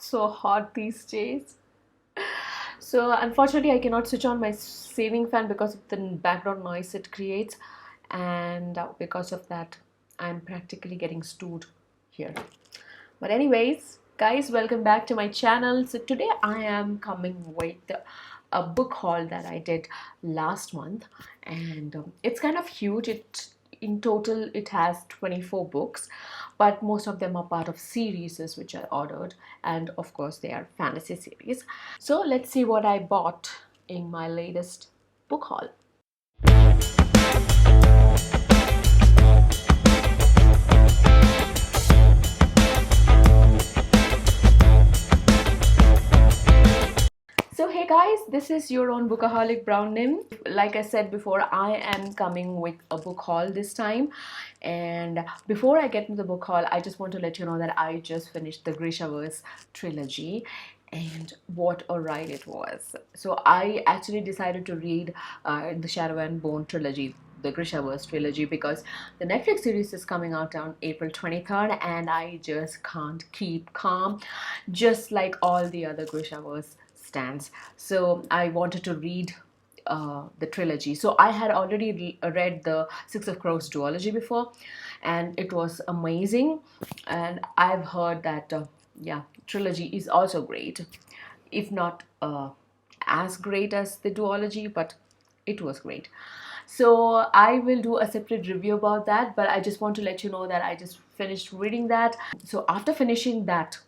so hot these days. So unfortunately I cannot switch on my ceiling fan because of the background noise it creates, and because of that I'm practically getting stewed here. But anyways, guys, welcome back to my channel. So today I am coming with a book haul that I did last month, and it's kind of huge. It in total it has 24 books, but most of them are part of series which I ordered, and of course they are fantasy series. So let's see what I bought in my latest book haul. So hey guys, this is your own bookaholic Brown Nim. Like I said before, I am coming with a book haul this time. And before I get into the book haul, I just want to let you know that I just finished the Grishaverse trilogy, and what a ride it was. So I actually decided to read the Shadow and Bone trilogy, the Grishaverse trilogy, because the Netflix series is coming out on April 23rd, and I just can't keep calm, just like all the other Grishaverse stands. So I wanted to read the trilogy. So I had already read the Six of Crows duology before, and it was amazing. And I've heard that yeah, trilogy is also great, if not as great as the duology, but it was great. So I will do a separate review about that, but I just want to let you know that I just finished reading that. So after finishing that,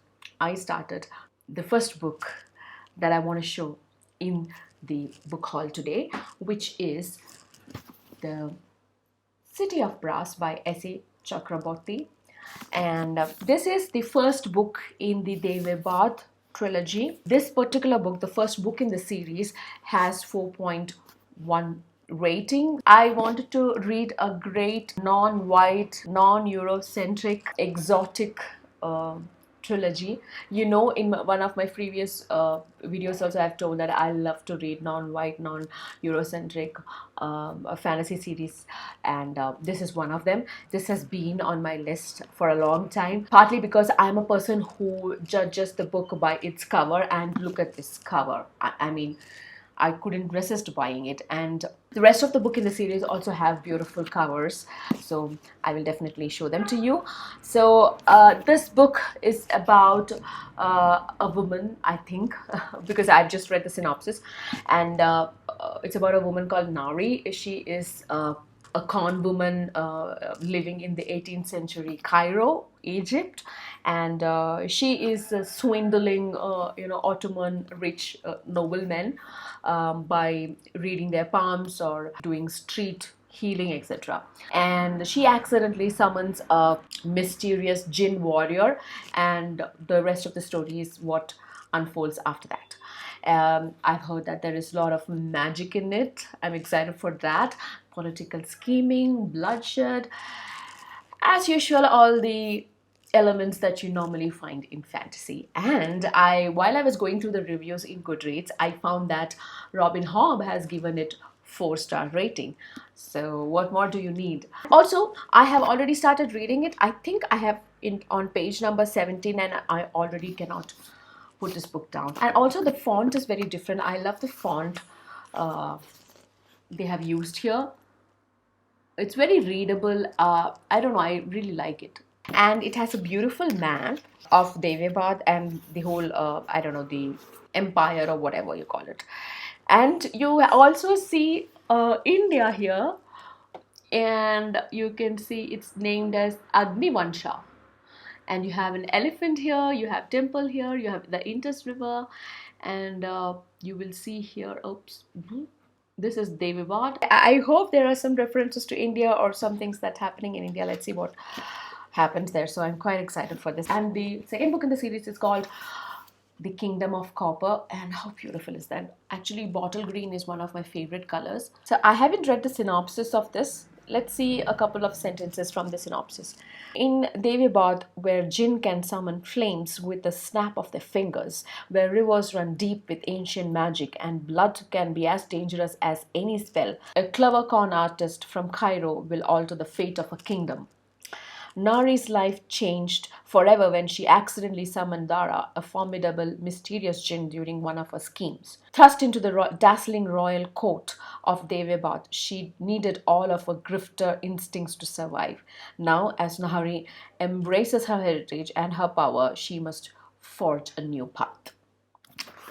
I started the first book that I want to show in the book haul today, which is The City of Brass by S.A. Chakraborty. And this is the first book in the Devebad trilogy. This particular book, the first book in the series, has 4.1 rating. I wanted to read a great non-white, non-Eurocentric, exotic trilogy. You know, in one of my previous videos also I've told that I love to read non-white, non-Eurocentric fantasy series, and this is one of them. This has been on my list for a long time, partly because I'm a person who judges the book by its cover, and look at this cover. I mean, I couldn't resist buying it, and the rest of the book in the series also have beautiful covers, so I will definitely show them to you. So this book is about a woman, I think, because I've just read the synopsis, and it's about a woman called Nari. She is a con woman living in the 18th century Cairo, Egypt, and she is swindling Ottoman rich noblemen by reading their palms or doing street healing, etc. And she accidentally summons a mysterious jinn warrior, and the rest of the story is what unfolds after that. I've heard that there is a lot of magic in it. I'm excited for that. Political scheming, bloodshed, as usual, all the elements that you normally find in fantasy. And while I was going through the reviews in Goodreads, I found that Robin Hobb has given it 4-star rating. So what more do you need? Also, I have already started reading it. I think I have on page number 17, and I already cannot put this book down. And also the font is very different. I love the font they have used here. It's very readable. I don't know, I really like it. And it has a beautiful map of Devebad and the whole, I don't know, the empire or whatever you call it. And you also see India here, and you can see it's named as Agnivansha. And you have an elephant here, you have temple here, you have the Indus River, and you will see here, oops, this is Devebad. I hope there are some references to India or some things that happening in India. Let's see what happens there. So I'm quite excited for this. And the second book in the series is called The Kingdom of Copper. And how beautiful is that? Actually, bottle green is one of my favorite colors. So I haven't read the synopsis of this. Let's see a couple of sentences from the synopsis. In Devebad, where jinn can summon flames with the snap of their fingers, where rivers run deep with ancient magic and blood can be as dangerous as any spell, a clever con artist from Cairo will alter the fate of a kingdom. Nari's life changed forever when she accidentally summoned Dara, a formidable, mysterious jinn, during one of her schemes. Thrust into the dazzling royal court of Devebad, she needed all of her grifter instincts to survive. Now, as Nahari embraces her heritage and her power, she must forge a new path.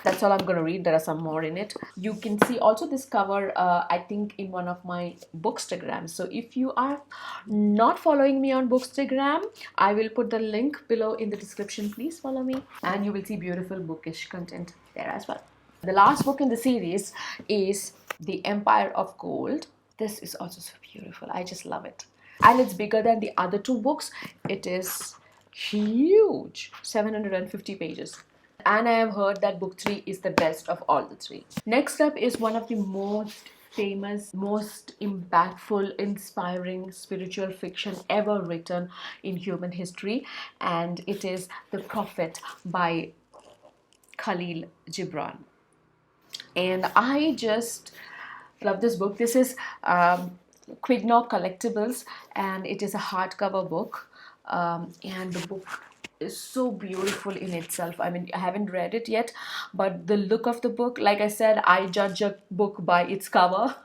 That's all I'm going to read. There are some more in it. You can see also this cover, I think, in one of my bookstagrams. So if you are not following me on bookstagram, I will put the link below in the description. Please follow me and you will see beautiful bookish content there as well. The last book in the series is The Empire of Gold. This is also so beautiful. I just love it. And it's bigger than the other two books. It is huge, 750 pages. And I have heard that book 3 is the best of all the three. Next up is one of the most famous, most impactful, inspiring spiritual fiction ever written in human history, and it is The Prophet by Khalil Gibran. And I just love this book. This is Quidnock Collectibles, and it is a hardcover book. And the book is so beautiful in itself. I mean, I haven't read it yet, but the look of the book, like I said, I judge a book by its cover.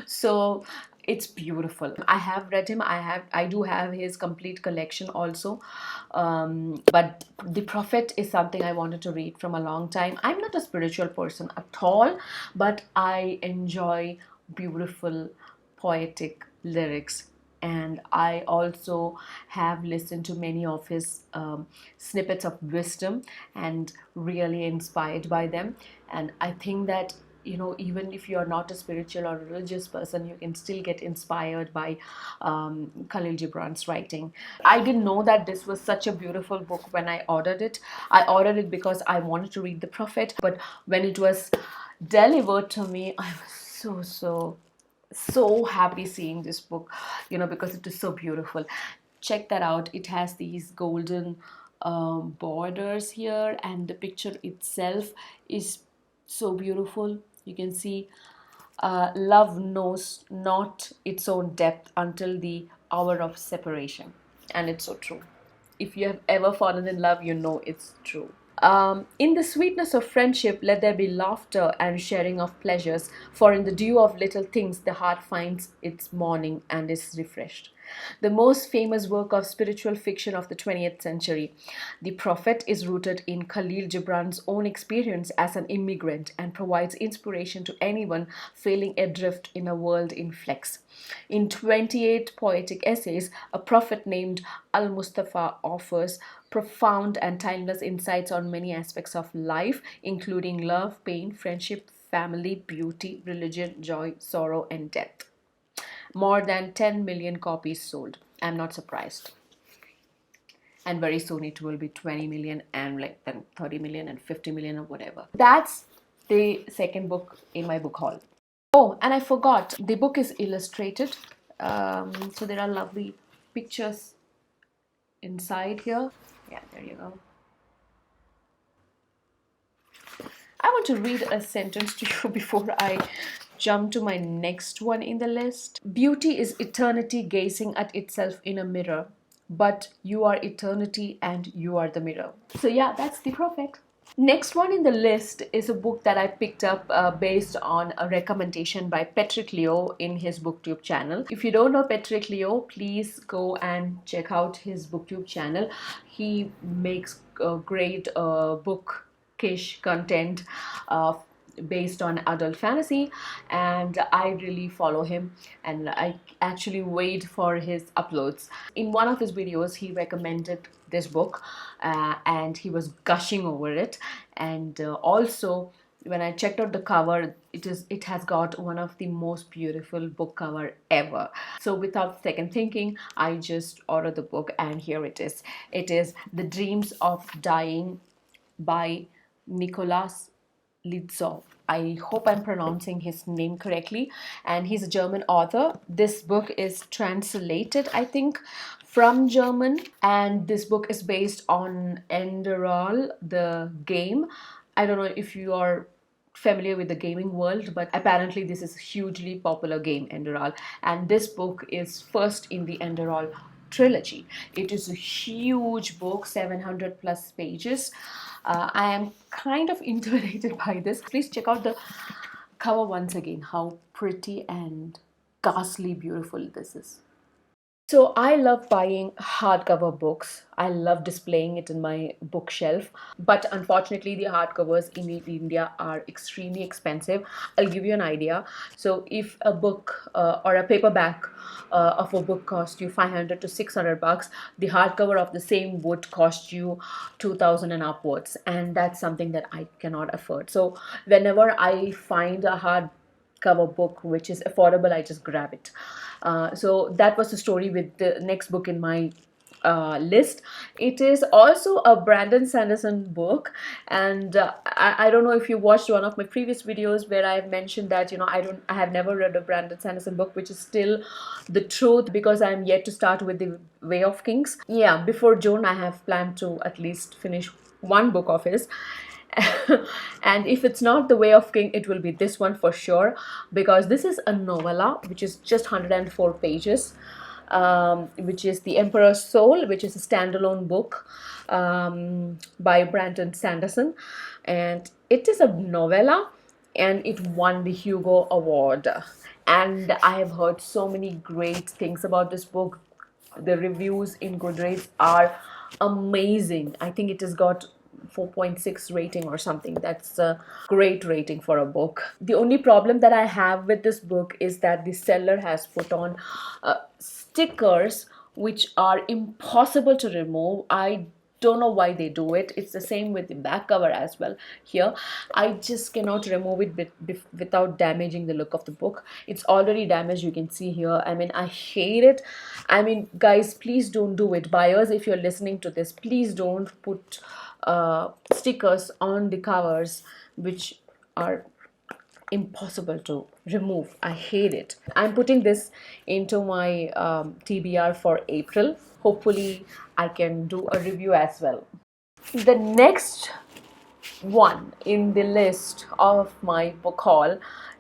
So it's beautiful. I have read him. I do have his complete collection also. But The Prophet is something I wanted to read from a long time. I'm not a spiritual person at all, but I enjoy beautiful poetic lyrics, and I also have listened to many of his snippets of wisdom and really inspired by them. And I think that, you know, even if you are not a spiritual or religious person, you can still get inspired by Khalil Gibran's writing. I didn't know that this was such a beautiful book when I ordered it. I ordered it because I wanted to read The Prophet, but when it was delivered to me, I was so happy seeing this book, you know, because it is so beautiful. Check that out. It has these golden borders here, and the picture itself is so beautiful. You can see love knows not its own depth until the hour of separation, and it's so true. If you have ever fallen in love, you know it's true. In the sweetness of friendship, let there be laughter and sharing of pleasures, for in the dew of little things the heart finds its morning and is refreshed. The most famous work of spiritual fiction of the 20th century, The Prophet, is rooted in Khalil Gibran's own experience as an immigrant and provides inspiration to anyone feeling adrift in a world in flux. In 28 poetic essays, a prophet named Al Mustafa offers profound and timeless insights on many aspects of life, including love, pain, friendship, family, beauty, religion, joy, sorrow, and death. More than 10 million copies sold. I'm not surprised. And very soon it will be 20 million and like then 30 million and 50 million or whatever. That's the second book in my book haul. Oh, and I forgot, the book is illustrated. So there are lovely pictures inside here. Yeah, there you go. I want to read a sentence to you before I jump to my next one in the list. Beauty is eternity gazing at itself in a mirror, but you are eternity and you are the mirror. So yeah, that's The Prophet. Next one in the list is a book that I picked up based on a recommendation by PetrilLeo in his booktube channel. If you don't know PetrilLeo, please go and check out his booktube channel. He makes great bookish content based on adult fantasy, and I really follow him and I actually wait for his uploads. In one of his videos he recommended this book and he was gushing over it, and also when I checked out the cover, it has got one of the most beautiful book cover ever. So without second thinking, I just ordered the book, and here it is. It is The Dreams of Dying by Nicholas Litzov. I hope I'm pronouncing his name correctly, and he's a German author. This book is translated, I think, from German, and this book is based on Enderal, the game. I don't know if you are familiar with the gaming world, but apparently this is a hugely popular game, Enderal, and this book is first in the Enderal trilogy. It is a huge book, 700 plus pages. I am kind of intimidated by this. Please check out the cover once again, how pretty and ghastly beautiful this is. So I love buying hardcover books. I love displaying it in my bookshelf. But unfortunately, the hardcovers in India are extremely expensive. I'll give you an idea. So if a book or a paperback of a book cost you 500 to 600 bucks, the hardcover of the same would cost you 2000 and upwards. And that's something that I cannot afford. So whenever I find a hardcover book which is affordable, I just grab it. So that was the story with the next book in my list. It is also a Brandon Sanderson book, and I don't know if you watched one of my previous videos where I've mentioned that I have never read a Brandon Sanderson book, which is still the truth because I'm yet to start with the Way of Kings. Yeah, before June I have planned to at least finish one book of his. And if it's not The Way of King, it will be this one for sure, because this is a novella which is just 104 pages, which is The Emperor's Soul, which is a standalone book by Brandon Sanderson, and it is a novella and it won the Hugo Award. And I have heard so many great things about this book. The reviews in Goodreads are amazing. I think it has got 4.6 rating or something. That's a great rating for a book. The only problem that I have with this book is that the seller has put on stickers which are impossible to remove. I don't know why they do it. It's the same with the back cover as well. Here I just cannot remove it without damaging the look of the book. It's already damaged, you can see here. I mean, I hate it. I mean, guys, please don't do it. Buyers, if you're listening to this, please don't put stickers on the covers which are impossible to remove. I hate it. I'm putting this into my TBR for April. Hopefully I can do a review as well. The next one in the list of my book haul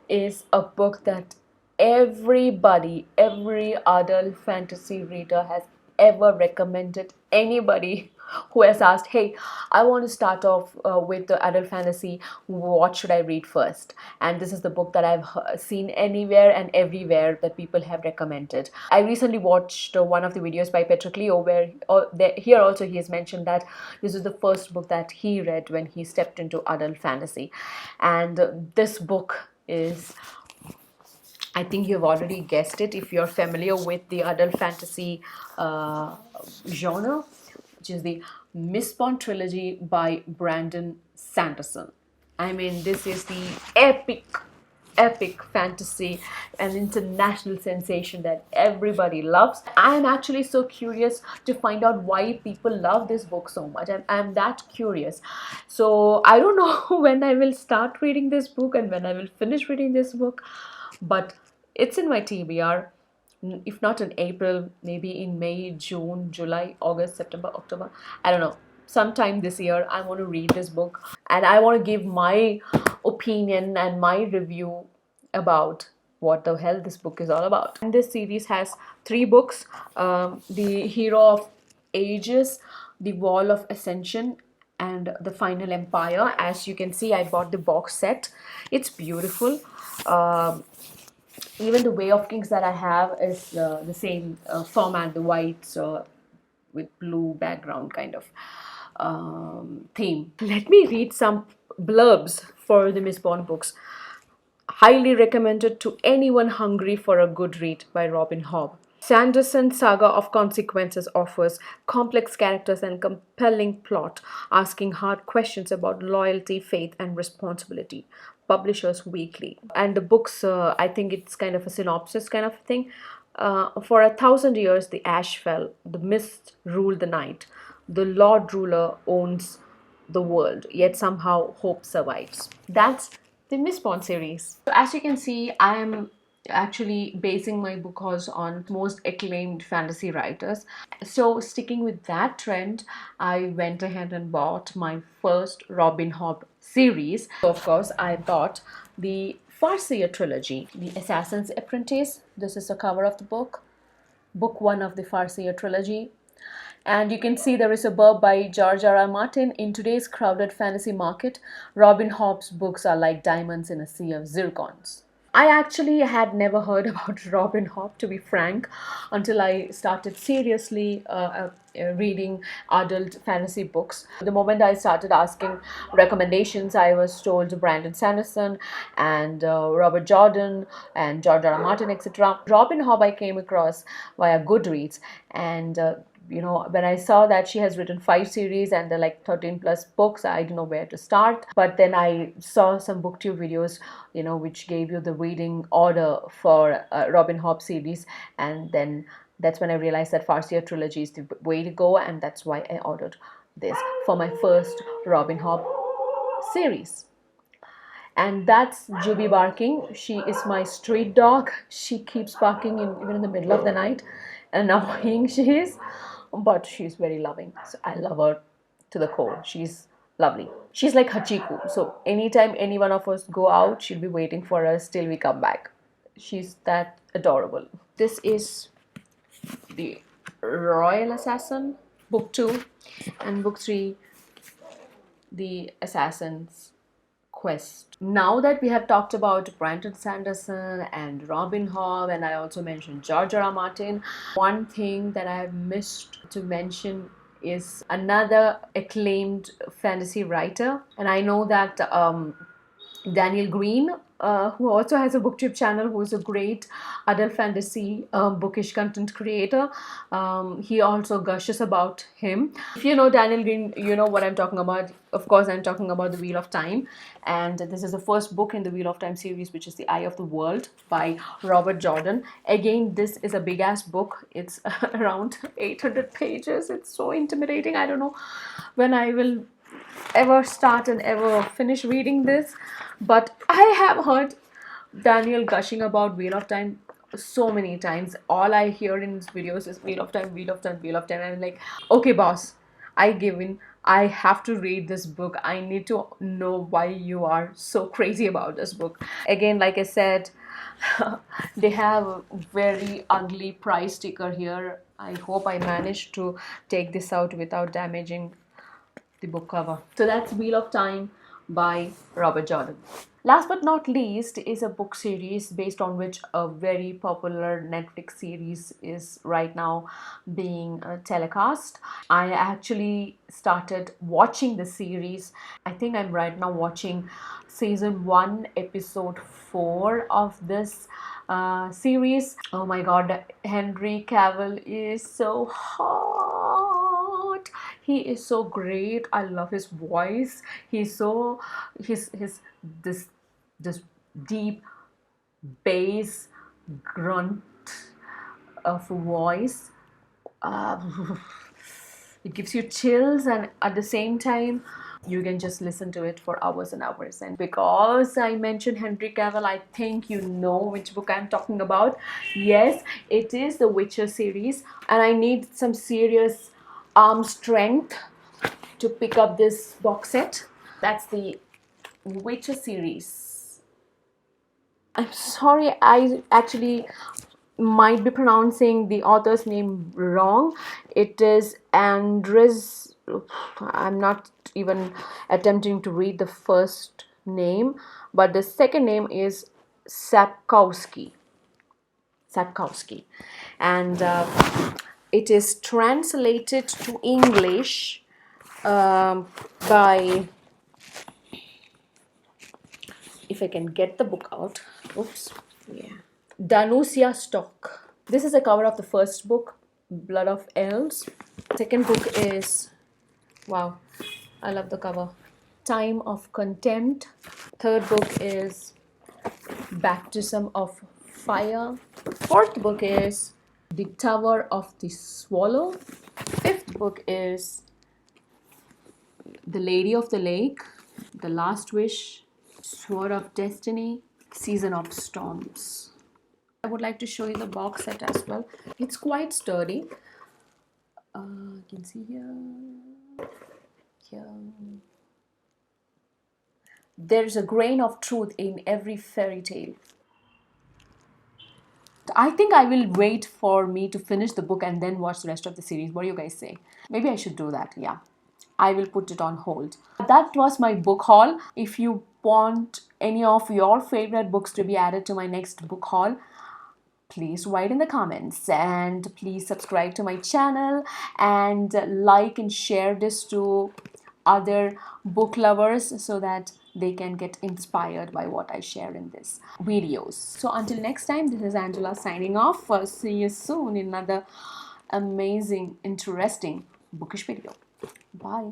is a book that everybody, every adult fantasy reader has ever recommended. Anybody who has asked, hey, I want to start off with the adult fantasy, what should I read first? And this is the book that I've seen anywhere and everywhere that people have recommended. I recently watched one of the videos by PetrilLeo where here also he has mentioned that this is the first book that he read when he stepped into adult fantasy. And this book is, I think you've already guessed it if you're familiar with the adult fantasy genre, which is the Mistborn trilogy by Brandon Sanderson. I mean, this is the epic fantasy, an international sensation that everybody loves. I'm actually so curious to find out why people love this book so much. I'm that curious. So I don't know when I will start reading this book and when I will finish reading this book, but it's in my TBR. If not in April, maybe in May, June, July, August, September, October. I don't know. Sometime this year, I want to read this book and I want to give my opinion and my review about what the hell this book is all about. And this series has 3 books: The Hero of Ages, The Wall of Ascension, and The Final Empire. As you can see, I bought the box set. It's beautiful. Even the Way of Kings that I have is the same format, the white with blue background kind of theme. Let me read some blurbs for the Mistborn books. Highly recommended to anyone hungry for a good read by Robin Hobb. Sanderson's Saga of Consequences offers complex characters and compelling plot, asking hard questions about loyalty, faith, and responsibility. Publishers Weekly. And the books, I think it's kind of a synopsis kind of thing. For 1,000 years, the ash fell, the mist ruled the night. The Lord Ruler owns the world, yet somehow hope survives. That's the Mistborn series. So as you can see, I am actually basing my book hauls on most acclaimed fantasy writers. So sticking with that trend, I went ahead and bought my first Robin Hobb series. So of course, I bought the Farseer trilogy, The Assassin's Apprentice. This is the cover of the book. book 1 of the Farseer trilogy. And you can see there is a blurb by George R.R. Martin. In today's crowded fantasy market, Robin Hobb's books are like diamonds in a sea of zircons. I actually had never heard about Robin Hobb, to be frank, until I started seriously reading adult fantasy books. The moment I started asking recommendations, I was told Brandon Sanderson and Robert Jordan and George R. R. Martin, etc. Robin Hobb I came across via Goodreads, and when I saw that she has written 5 series and they're like 13 plus books, I didn't know where to start. But then I saw some booktube videos, which gave you the reading order for Robin Hobb series, and then that's when I realized that Farseer trilogy is the way to go, and that's why I ordered this for my first Robin Hobb series. And that's Juby barking. She is my street dog. She keeps barking even in the middle of the night. Annoying she is, but she's very loving. So I love her to the core. She's lovely. She's like Hachiko. So anytime any one of us go out, she'll be waiting for us till we come back. She's that adorable. This is the Royal Assassin, book 2, and book 3, the Assassin's Quest. Now that we have talked about Brandon Sanderson and Robin Hobb, and I also mentioned George R. R. Martin, one thing that I have missed to mention is another acclaimed fantasy writer. And I know that DanielGreene, who also has a booktube channel, who is a great adult fantasy bookish content creator. He also gushes about him. If you know DanielGreene, you know what I'm talking about. Of course, I'm talking about The Wheel of Time. And this is the first book in the Wheel of Time series, which is The Eye of the World by Robert Jordan. Again, this is a big ass book. It's around 800 pages. It's so intimidating. I don't know when I will ever start and ever finish reading this, but I have heard Daniel gushing about Wheel of Time so many times. All I hear in his videos is Wheel of Time, Wheel of Time, Wheel of Time. And I'm like, okay, boss, I give in. I have to read this book. I need to know why you are so crazy about this book. Again, like I said, they have a very ugly price sticker here. I hope I managed to take this out without damaging the book cover. So that's Wheel of Time by Robert Jordan. Last but not least is a book series based on which a very popular Netflix series is right now being telecast. I actually started watching the series. I think I'm right now watching season 1, episode 4 of this series. Oh my god, Henry Cavill is so hot. He is so great. I love his voice. He's so his this deep bass grunt of voice. It gives you chills, and at the same time you can just listen to it for hours and hours. And because I mentioned Henry Cavill, I think you know which book I'm talking about. Yes, it is the Witcher series, and I need some serious arm strength to pick up this box set. That's the Witcher series. I'm sorry, I actually might be pronouncing the author's name wrong. It is Andres. I'm not even attempting to read the first name, but the second name is Sapkowski. And it is translated to English by, if I can get the book out, oops, yeah, Danusia Stock. This is the cover of the first book, Blood of Elves. Second book is, wow, I love the cover, Time of Contempt. Third book is Baptism of Fire. Fourth book is The Tower of the Swallow. Fifth book is The Lady of the Lake, The Last Wish, Sword of Destiny, Season of Storms. I would like to show you the box set as well. It's quite sturdy. You can see here. There's a grain of truth in every fairy tale. I think I will wait for me to finish the book and then watch the rest of the series. What do you guys say? Maybe I should do that. Yeah, I will put it on hold. That was my book haul. If you want any of your favorite books to be added to my next book haul, please write in the comments, and please subscribe to my channel and like and share this to other book lovers so that they can get inspired by what I share in this videos. So until next time, this is Angela signing off. See you soon in another amazing, interesting bookish video. Bye.